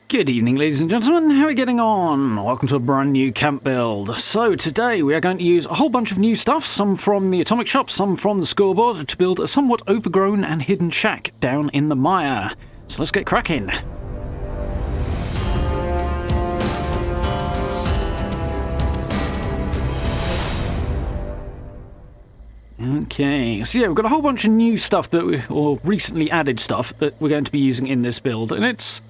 Good evening, ladies and gentlemen. How are we getting on? Welcome to a brand new camp build. So today we are going to use a whole bunch of new stuff, some from the atomic shop, some from the scoreboard, to build a somewhat overgrown and hidden shack down in the mire. So let's get cracking. Okay, so yeah, we've got a whole bunch of new stuff or recently added stuff that we're going to be using in this build, and it's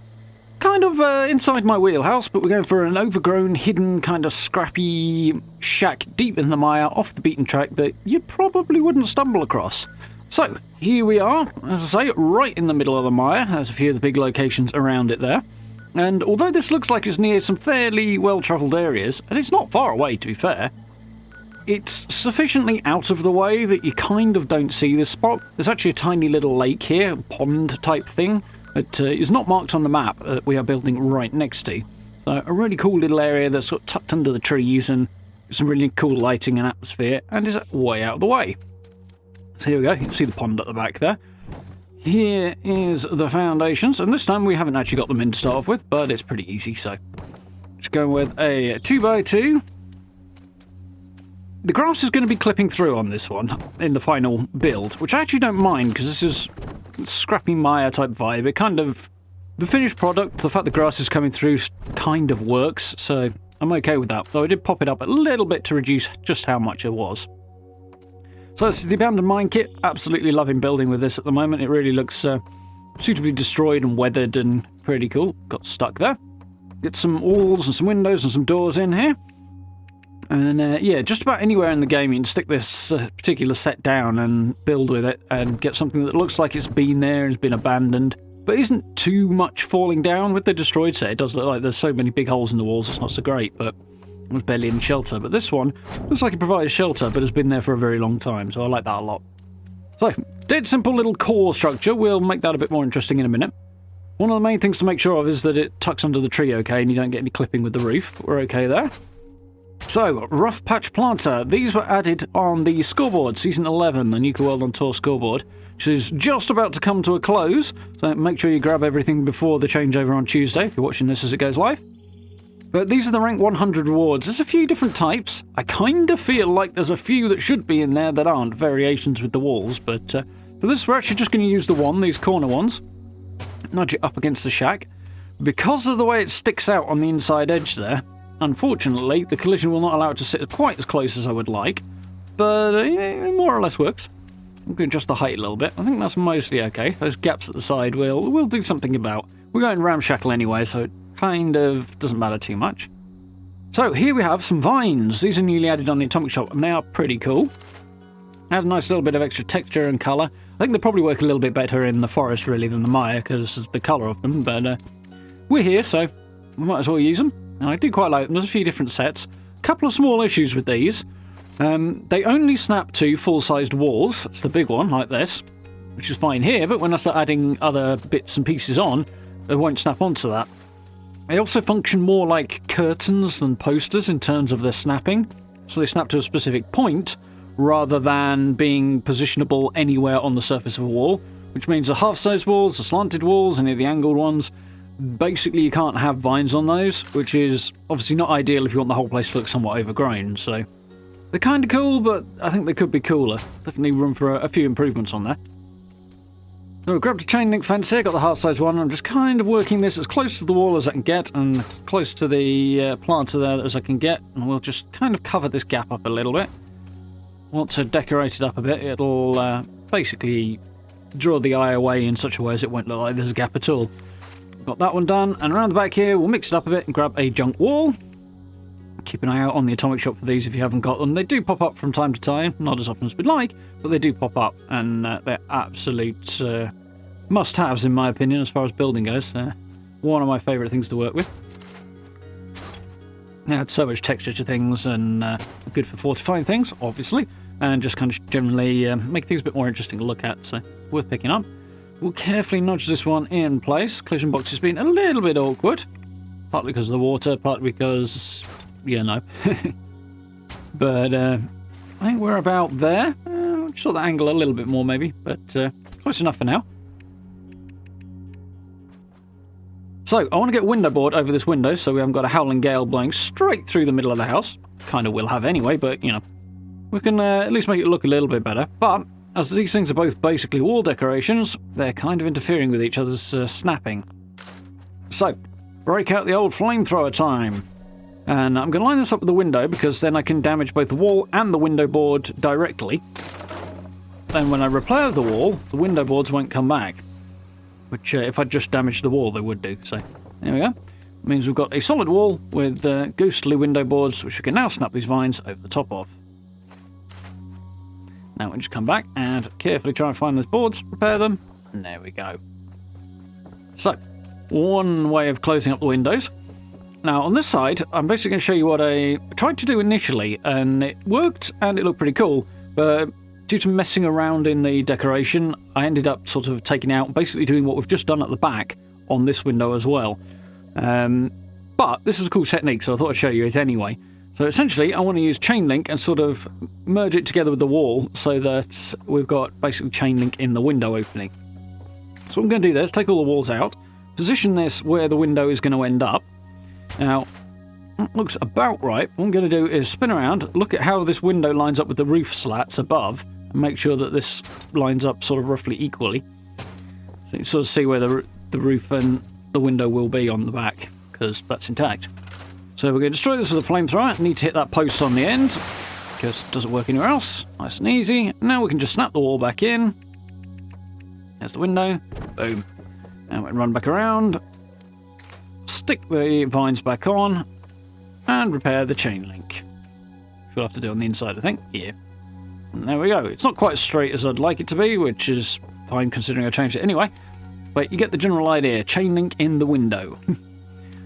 kind of inside my wheelhouse, but we're going for an overgrown, hidden, kind of scrappy shack deep in the mire, off the beaten track that you probably wouldn't stumble across. So, here we are, as I say, right in the middle of the mire. There's a few of the big locations around it there. And although this looks like it's near some fairly well-travelled areas, and it's not far away, to be fair, it's sufficiently out of the way that you kind of don't see this spot. There's actually a tiny little lake here, a pond type thing, that is not marked on the map that we are building right next to. So a really cool little area that's sort of tucked under the trees and some really cool lighting and atmosphere, and is way out of the way. So here we go, you can see the pond at the back there. Here is the foundations, and this time we haven't actually got them in to start off with, but it's pretty easy, so just going with a 2x2. The grass is going to be clipping through on this one in the final build, which I actually don't mind because this is scrappy mire type vibe. It kind of, the finished product, the fact the grass is coming through kind of works, so I'm okay with that. Though I did pop it up a little bit to reduce just how much it was. So this is the abandoned mine kit. Absolutely loving building with this at the moment. It really looks suitably destroyed and weathered and pretty cool. Got stuck there. Get some walls and some windows and some doors in here. And yeah, just about anywhere in the game you can stick this particular set down and build with it and get something that looks like it's been there and has been abandoned, but isn't too much falling down. With the destroyed set, it does look like there's so many big holes in the walls, it's not so great, but there's barely any shelter. But this one looks like it provides shelter, but has been there for a very long time, so I like that a lot. So, dead simple little core structure. We'll make that a bit more interesting in a minute. One of the main things to make sure of is that it tucks under the tree okay and you don't get any clipping with the roof, but we're okay there. So, Rough Patch Planter. These were added on the scoreboard, Season 11, the Nuka World on Tour scoreboard, which is just about to come to a close, so make sure you grab everything before the changeover on Tuesday, if you're watching this as it goes live. But these are the rank 100 rewards. There's a few different types. I kind of feel like there's a few that should be in there that aren't, variations with the walls, but for this we're actually just going to use the one, these corner ones, nudge it up against the shack. Because of the way it sticks out on the inside edge there, unfortunately, the collision will not allow it to sit quite as close as I would like, but it more or less works. I'm going to adjust the height a little bit. I think that's mostly okay. Those gaps at the side we'll do something about. We're going ramshackle anyway, so it kind of doesn't matter too much. So here we have some vines. These are newly added on the atomic shop, and they are pretty cool. Add a nice little bit of extra texture and colour. I think they probably work a little bit better in the forest, really, than the mire, because of the colour of them, but we're here, so we might as well use them. And I do quite like them. There's a few different sets. A couple of small issues with these. They only snap to full-sized walls. That's the big one, like this, which is fine here, but when I start adding other bits and pieces on, they won't snap onto that. They also function more like curtains than posters in terms of their snapping. So they snap to a specific point, rather than being positionable anywhere on the surface of a wall, which means the half-sized walls, the slanted walls, any of the angled ones, basically you can't have vines on those, which is obviously not ideal if you want the whole place to look somewhat overgrown, so they're kind of cool, but I think they could be cooler. Definitely room for a few improvements on there. So I grabbed a chain link fence here, got the half-size one. I'm just kind of working this as close to the wall as I can get and close to the planter there as I can get, and we'll just kind of cover this gap up a little bit. Once I've decorated up a bit, it'll basically draw the eye away in such a way as it won't look like there's a gap at all. Got that one done, and around the back here we'll mix it up a bit and grab a junk wall. Keep an eye out on the atomic shop for these if you haven't got them. They do pop up from time to time, not as often as we'd like, but they do pop up, and they're absolute must-haves in my opinion as far as building goes. They're one of my favourite things to work with. They add so much texture to things, and good for fortifying things, obviously, and just kind of generally make things a bit more interesting to look at, so worth picking up. We'll carefully nudge this one in place. Collision box has been a little bit awkward. Partly because of the water, partly because, yeah, no. But I think we're about there. Just sort the angle a little bit more maybe, but close enough for now. So, I want to get a window board over this window so we haven't got a howling gale blowing straight through the middle of the house. Kind of will have anyway, but, you know, we can at least make it look a little bit better. But, as these things are both basically wall decorations, they're kind of interfering with each other's snapping. So, break out the old flamethrower time. And I'm going to line this up with the window because then I can damage both the wall and the window board directly. Then when I repair the wall, the window boards won't come back. Which, if I just damaged the wall, they would do. So, there we go. It means we've got a solid wall with ghostly window boards, which we can now snap these vines over the top of. Now we just come back and carefully try and find those boards, repair them, and there we go. So, one way of closing up the windows. Now, on this side, I'm basically going to show you what I tried to do initially, and it worked, and it looked pretty cool, but due to messing around in the decoration, I ended up sort of taking out, basically doing what we've just done at the back on this window as well. But this is a cool technique, so I thought I'd show you it anyway. So essentially, I want to use chain link and sort of merge it together with the wall so that we've got basically chain link in the window opening. So what I'm going to do there is take all the walls out, position this where the window is going to end up. Now, it looks about right. What I'm going to do is spin around, look at how this window lines up with the roof slats above, and make sure that this lines up sort of roughly equally. So you can sort of see where the roof and the window will be on the back, because that's intact. So we're going to destroy this with a flamethrower. Need to hit that post on the end, because it doesn't work anywhere else. Nice and easy. Now we can just snap the wall back in. There's the window. Boom. And we can run back around, stick the vines back on, and repair the chain link. Which we'll have to do on the inside, I think. Yeah. And there we go. It's not quite as straight as I'd like it to be, which is fine considering I changed it anyway. But you get the general idea. Chain link in the window.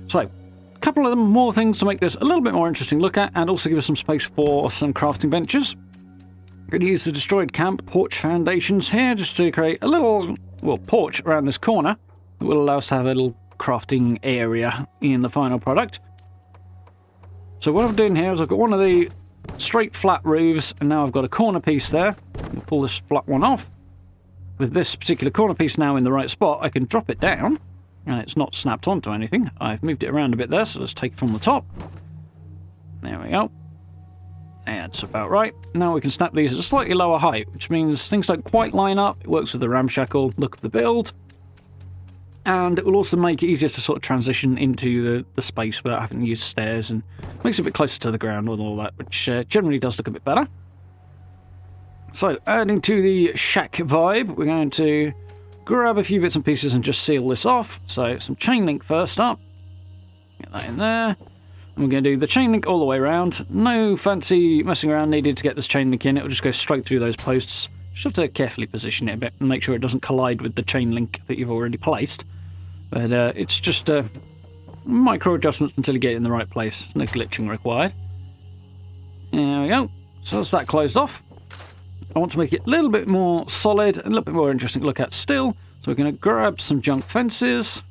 So, a couple of more things to make this a little bit more interesting to look at, and also give us some space for some crafting benches. I'm going to use the destroyed camp porch foundations here, just to create a little, well, porch around this corner that will allow us to have a little crafting area in the final product. So what I'm doing here is I've got one of the straight flat roofs, and now I've got a corner piece there. I'll pull this flat one off. With this particular corner piece now in the right spot, I can drop it down, and it's not snapped onto anything. I've moved it around a bit there, so let's take it from the top. There we go. That's about right. Now we can snap these at a slightly lower height, which means things don't quite line up. It works with the ramshackle look of the build. And it will also make it easier to sort of transition into the space without having to use stairs, and makes it a bit closer to the ground and all that, which generally does look a bit better. So, adding to the shack vibe, we're going to grab a few bits and pieces and just seal this off. So, some chain link first up. Get that in there. And we're going to do the chain link all the way around. No fancy messing around needed to get this chain link in. It'll just go straight through those posts. Just have to carefully position it a bit and make sure it doesn't collide with the chain link that you've already placed. But it's just micro adjustments until you get it in the right place. No glitching required. There we go. So that's that closed off. I want to make it a little bit more solid and a little bit more interesting to look at still. So we're going to grab some junk fences.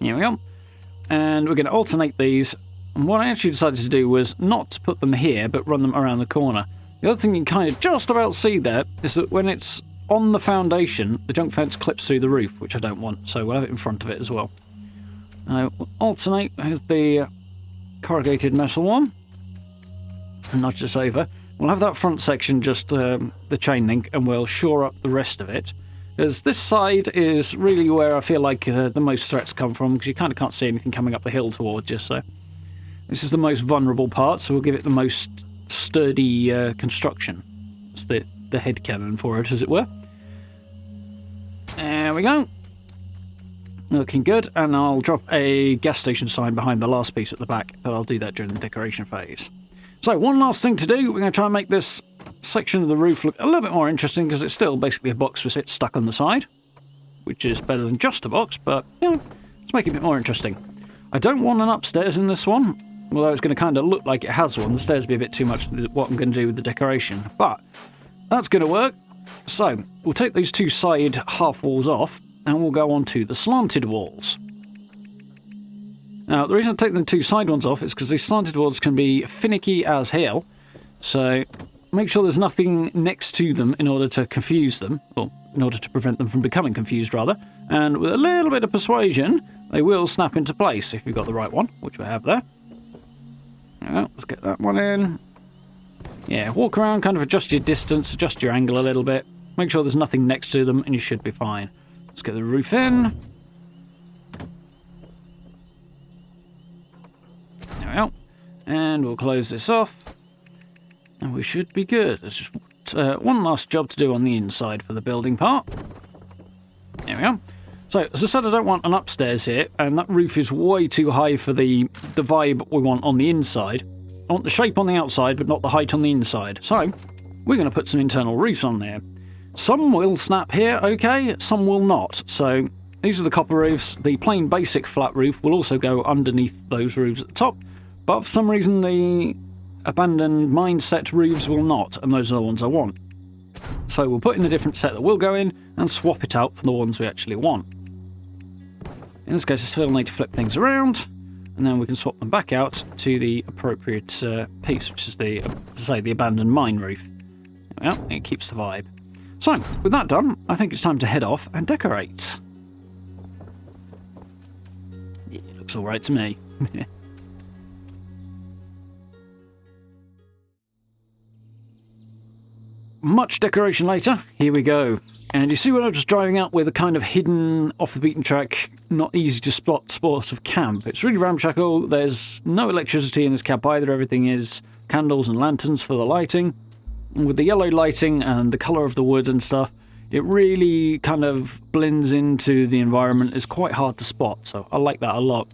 Here we go. And we're going to alternate these. And what I actually decided to do was not to put them here, but run them around the corner. The other thing you can kind of just about see there is that when it's on the foundation, the junk fence clips through the roof, which I don't want, so we'll have it in front of it as well. We'll alternate with the corrugated metal one, and nudge this over. We'll have that front section just the chain link, and we'll shore up the rest of it. Because this side is really where I feel like the most threats come from, because you kind of can't see anything coming up the hill towards you, so this is the most vulnerable part, so we'll give it the most sturdy construction. It's the head cannon for it, as it were. There we go. Looking good, and I'll drop a gas station sign behind the last piece at the back, but I'll do that during the decoration phase. So, one last thing to do. We're going to try and make this section of the roof look a little bit more interesting, because it's still basically a box with it stuck on the side, which is better than just a box, but, you know, let's make it a bit more interesting. I don't want an upstairs in this one, although it's going to kind of look like it has one. The stairs will be a bit too much for what I'm going to do with the decoration, but that's going to work. So, we'll take these two side half walls off, and we'll go on to the slanted walls. Now, the reason I take the two side ones off is because these slanted walls can be finicky as hell, so make sure there's nothing next to them in order to confuse them, or in order to prevent them from becoming confused, rather. And with a little bit of persuasion, they will snap into place if you've got the right one, which we have there. Well, let's get that one in. Yeah, walk around, kind of adjust your distance, adjust your angle a little bit. Make sure there's nothing next to them, and you should be fine. Let's get the roof in. There we go. And we'll close this off. And we should be good. There's just one last job to do on the inside for the building part. There we go. So, as I said, I don't want an upstairs here, and that roof is way too high for the vibe we want on the inside. I want the shape on the outside, but not the height on the inside. So, we're going to put some internal roofs on there. Some will snap here, okay, some will not. So, these are the copper roofs. The plain basic flat roof will also go underneath those roofs at the top, but for some reason the abandoned mine-set roofs will not, and those are the ones I want. So we'll put in a different set that will go in, and swap it out for the ones we actually want. In this case, I still need to flip things around, and then we can swap them back out to the appropriate piece, which is the, the abandoned mine roof. Well, it keeps the vibe. So, with that done, I think it's time to head off and decorate. Yeah, it looks alright to me. Much decoration later, here we go. And you see when I'm just driving out with a kind of hidden, off the beaten track, not easy to spot sort of camp. It's really ramshackle. There's no electricity in this camp either. Everything is candles and lanterns for the lighting. And with the yellow lighting and the colour of the wood and stuff, it really kind of blends into the environment. It's quite hard to spot, so I like that a lot.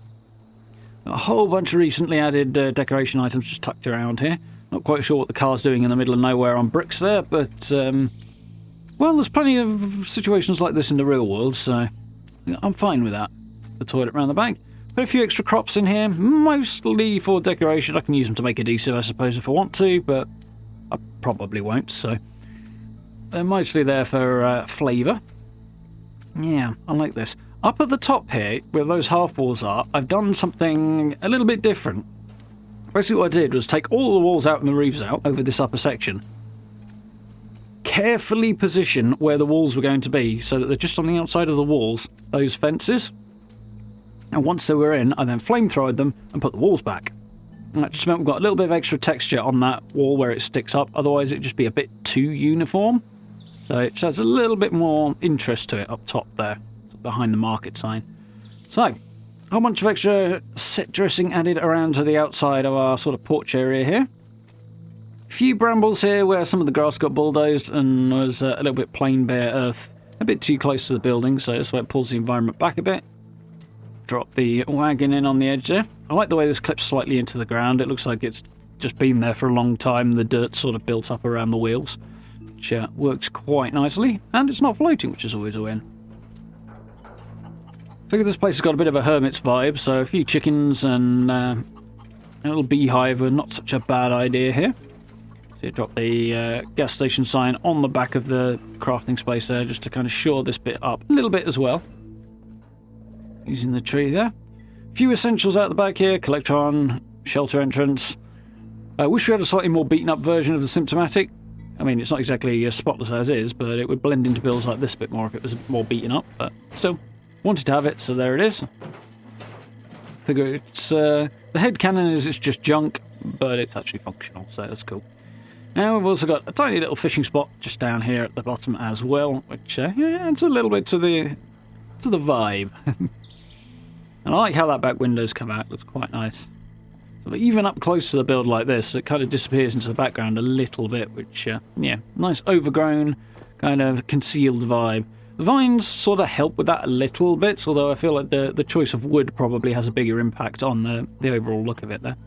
A whole bunch of recently added decoration items just tucked around here. Not quite sure what the car's doing in the middle of nowhere on bricks there, but well, there's plenty of situations like this in the real world, so I'm fine with that. The toilet round the back. Put a few extra crops in here, mostly for decoration. I can use them to make adhesive, I suppose, if I want to, but I probably won't, so they're mostly there for flavour. Yeah, I like this. Up at the top here, where those half walls are, I've done something a little bit different. Basically what I did was take all the walls out and the roofs out over this upper section. Carefully position where the walls were going to be so that they're just on the outside of the walls, those fences. And once they were in, I then flamethrowered them and put the walls back. And that just meant we've got a little bit of extra texture on that wall where it sticks up, otherwise it'd just be a bit too uniform. So it adds a little bit more interest to it up top there, behind the market sign. So, a whole bunch of extra set dressing added around to the outside of our sort of porch area here. A few brambles here where some of the grass got bulldozed and was a little bit plain bare earth, a bit too close to the building, so that's why it pulls the environment back a bit. Drop the wagon in on the edge there. I like the way this clips slightly into the ground. It looks like it's just been there for a long time. The dirt sort of built up around the wheels, which works quite nicely, and it's not floating, which is always a win. I figure this place has got a bit of a hermit's vibe, so a few chickens and a little beehive are not such a bad idea here. So you drop the gas station sign on the back of the crafting space there, just to kind of shore this bit up a little bit as well. Using the tree there. A few essentials out the back here, Collectron, shelter entrance. I wish we had a slightly more beaten up version of the Symptomatic. I mean, it's not exactly as spotless as is, but it would blend into builds like this a bit more if it was more beaten up, but still. Wanted to have it, so there it is. Figure it's... the head cannon is it's just junk, but it's actually functional, so that's cool. And we've also got a tiny little fishing spot just down here at the bottom as well, which yeah, adds a little bit to the vibe. And I like how that back window's come out, looks quite nice. So even up close to the build like this, it kind of disappears into the background a little bit, which, yeah, nice overgrown, kind of concealed vibe. The vines sort of help with that a little bit, although I feel like the choice of wood probably has a bigger impact on the overall look of it there.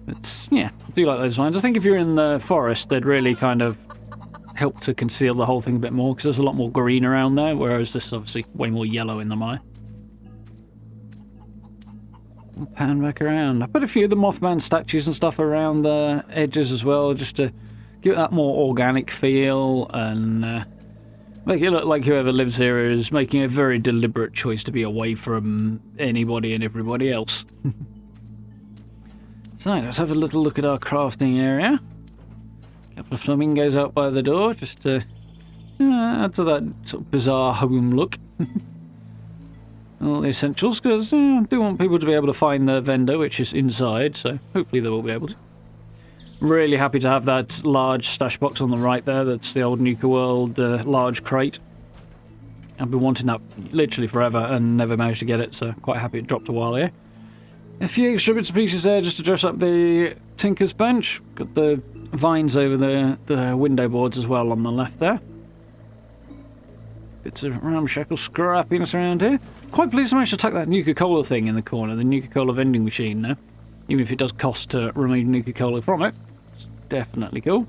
But, yeah, I do like those vines. I think if you're in the forest, they'd really kind of help to conceal the whole thing a bit more, because there's a lot more green around there, whereas this is obviously way more yellow in the Mire. I'll pan back around. I put a few of the Mothman statues and stuff around the edges as well, just to give it that more organic feel and make it look like whoever lives here is making a very deliberate choice to be away from anybody and everybody else. So, let's have a little look at our crafting area. A couple of flamingos out by the door, just to Add to that sort of bizarre home look. All the essentials, because I do want people to be able to find the vendor, which is inside, so hopefully they will be able to. Really happy to have that large stash box on the right there. That's the old Nuka World large crate. I've been wanting that literally forever and never managed to get it, so quite happy it dropped a while here. A few extra bits and pieces there just to dress up the Tinker's Bench. Got the vines over the window boards as well on the left there. Bits of ramshackle scrappiness around here. Quite pleased to manage to tuck that Nuka-Cola thing in the corner, the Nuka-Cola vending machine now. Even if it does cost to remove Nuka-Cola from it. It's definitely cool.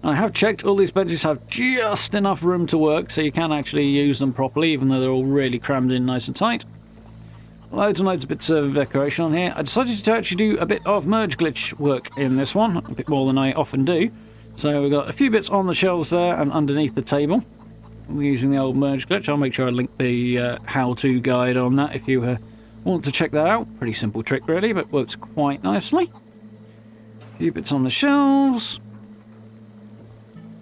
I have checked, all these benches have just enough room to work, so you can actually use them properly, even though they're all really crammed in nice and tight. Loads and loads of bits of decoration on here. I decided to actually do a bit of merge glitch work in this one, a bit more than I often do. So we've got a few bits on the shelves there and underneath the table. We're using the old merge glitch. I'll make sure I link the how-to guide on that if you want to check that out. Pretty simple trick really, but works quite nicely. A few bits on the shelves.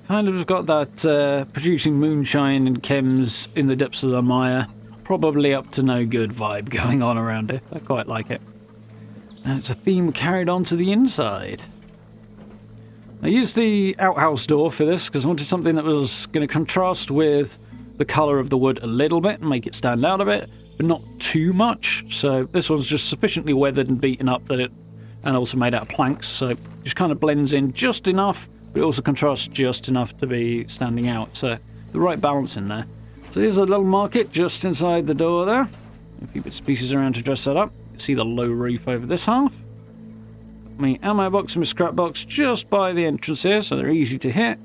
Kind of just got that producing moonshine and chems in the depths of the mire. Probably up to no good vibe going on around it. I quite like it. And it's a theme carried on to the inside. I used the outhouse door for this because I wanted something that was going to contrast with the colour of the wood a little bit and make it stand out a bit, but not too much. So this one's just sufficiently weathered and beaten up that and also made out of planks, so it just kind of blends in just enough, but it also contrasts just enough to be standing out. So the right balance in there. So here's a little market just inside the door there. A few bits and pieces around to dress that up. You can see the low roof over this half. My ammo box and my scrap box just by the entrance here, so they're easy to hit.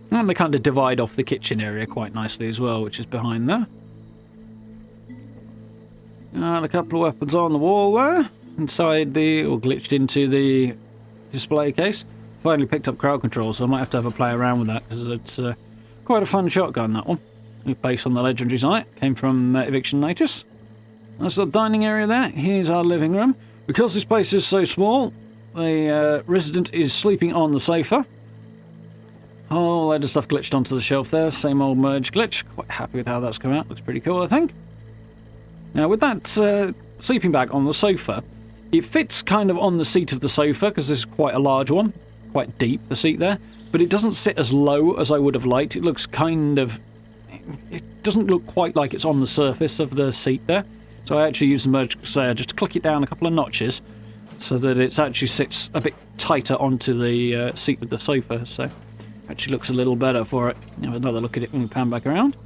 And they kind of divide off the kitchen area quite nicely as well, which is behind there. And a couple of weapons on the wall there. Inside or glitched into the display case. Finally picked up crowd control, so I might have to have a play around with that, because it's quite a fun shotgun, that one. Based on the legendaries on it. Came from Eviction Notice. Nice little dining area there. Here's our living room. Because this place is so small, the resident is sleeping on the sofa. Whole load of stuff glitched onto the shelf there. Same old merge glitch. Quite happy with how that's come out. Looks pretty cool, I think. Now, with that sleeping bag on the sofa, it fits kind of on the seat of the sofa, because this is quite a large one. Quite deep, the seat there. But it doesn't sit as low as I would have liked. It looks kind of... It doesn't look quite like it's on the surface of the seat there. So I actually used the merge just to click it down a couple of notches so that it actually sits a bit tighter onto the seat of the sofa. So actually looks a little better for it. Have another look at it when we pan back around.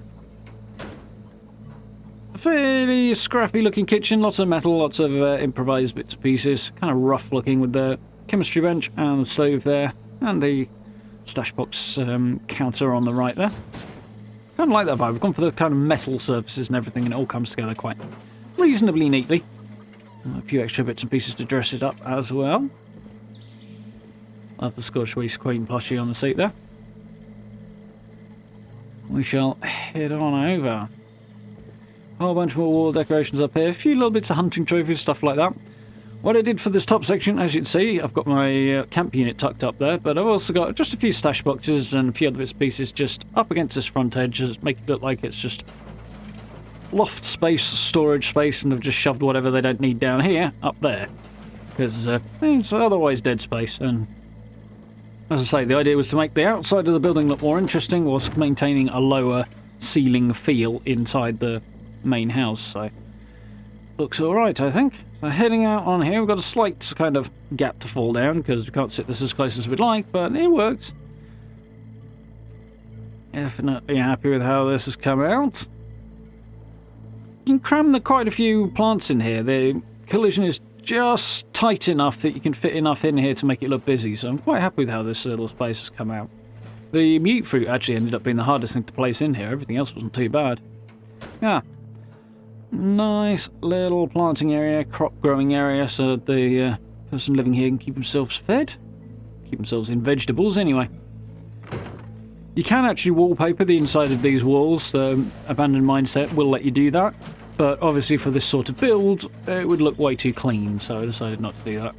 A fairly scrappy looking kitchen, lots of metal, lots of improvised bits and pieces. Kind of rough looking with the chemistry bench and the stove there. And the stash box counter on the right there. Kind of like that vibe. I've gone for the kind of metal surfaces and everything, and it all comes together quite reasonably neatly. A few extra bits and pieces to dress it up as well. Love the Scottish Waste Queen plushie on the seat there. We shall head on over. A whole bunch more wall decorations up here. A few little bits of hunting trophies, stuff like that. What I did for this top section, as you can see, I've got my camp unit tucked up there, but I've also got just a few stash boxes and a few other bits and pieces just up against this front edge, just make it look like it's just loft space, storage space, and they've just shoved whatever they don't need down here up there, because it's otherwise dead space. And as I say, the idea was to make the outside of the building look more interesting whilst maintaining a lower ceiling feel inside the main house, so looks alright, I think. So heading out on here, we've got a slight kind of gap to fall down because we can't sit this as close as we'd like, but it works. Definitely happy with how this has come out. You can cram quite a few plants in here. The collision is just tight enough that you can fit enough in here to make it look busy, so I'm quite happy with how this little space has come out. The mute fruit actually ended up being the hardest thing to place in here. Everything else wasn't too bad. Yeah. Nice little planting area, crop growing area, so that the person living here can keep themselves fed. Keep themselves in vegetables anyway. You can actually wallpaper the inside of these walls. The abandoned mindset will let you do that. But obviously for this sort of build, it would look way too clean, so I decided not to do that.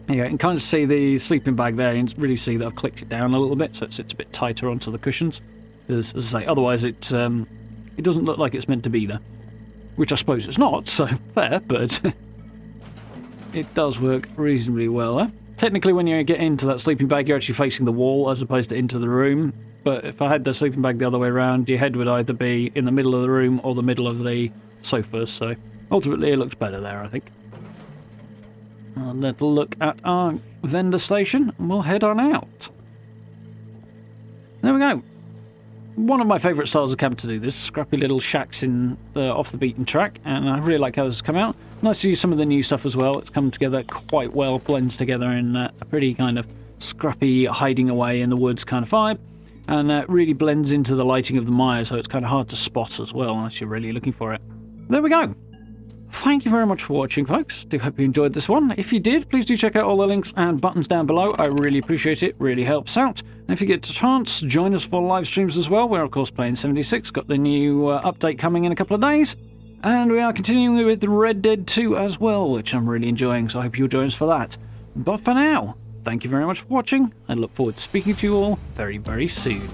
Yeah, you can kind of see the sleeping bag there, and really see that I've clicked it down a little bit, so it sits a bit tighter onto the cushions. As I say, otherwise it doesn't look like it's meant to be there. Which I suppose it's not, so fair, but it does work reasonably well there. Technically, when you get into that sleeping bag, you're actually facing the wall as opposed to into the room. But if I had the sleeping bag the other way around, your head would either be in the middle of the room or the middle of the sofa. So ultimately, it looks better there, I think. A little look at our vendor station, and we'll head on out. There we go. One of my favourite styles of camp to do this, scrappy little shacks in off the beaten track, and I really like how this has come out. Nice to use some of the new stuff as well. It's come together quite well, blends together in a pretty kind of scrappy, hiding away in the woods kind of vibe, and really blends into the lighting of the mire, so it's kind of hard to spot as well, unless you're really looking for it. There we go. Thank you very much for watching, folks. Do hope you enjoyed this one. If you did, please do check out all the links and buttons down below. I really appreciate it. Really helps out. And if you get a chance, join us for live streams as well. We're, of course, playing 76. Got the new update coming in a couple of days. And we are continuing with Red Dead 2 as well, which I'm really enjoying, so I hope you'll join us for that. But for now, thank you very much for watching. I look forward to speaking to you all very, very soon.